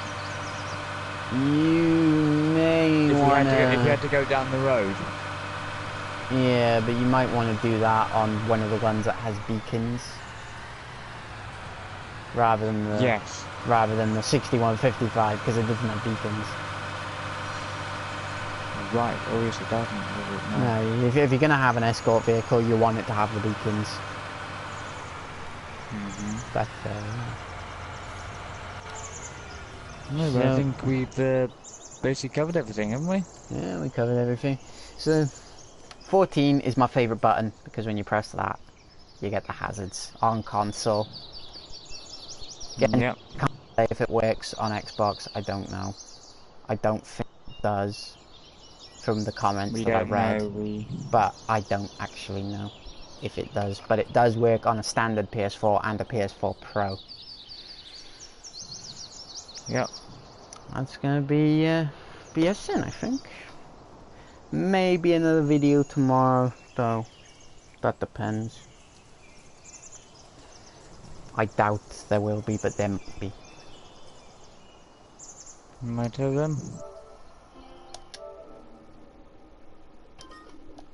You may want to... If you had to go down the road. Yeah, but you might want to do that on one of the ones that has beacons. Rather than the... Yes. Rather than the 6155, because it doesn't have beacons. Right, oh yes it doesn't. No, if you're going to have an escort vehicle, you want it to have the beacons. But, no, but I think we've basically covered everything, haven't we? Yeah, we covered everything. So, 14 is my favourite button, because when you press that, you get the hazards on console. Again, yep. Can't say if it works on Xbox, I don't know. I don't think it does. From the comments that I read, but I don't actually know if it does. But it does work on a standard PS4 and a PS4 Pro. Yep. That's gonna be a sin, I think. Maybe another video tomorrow, though. That depends. I doubt there will be, but there might be. Might have them.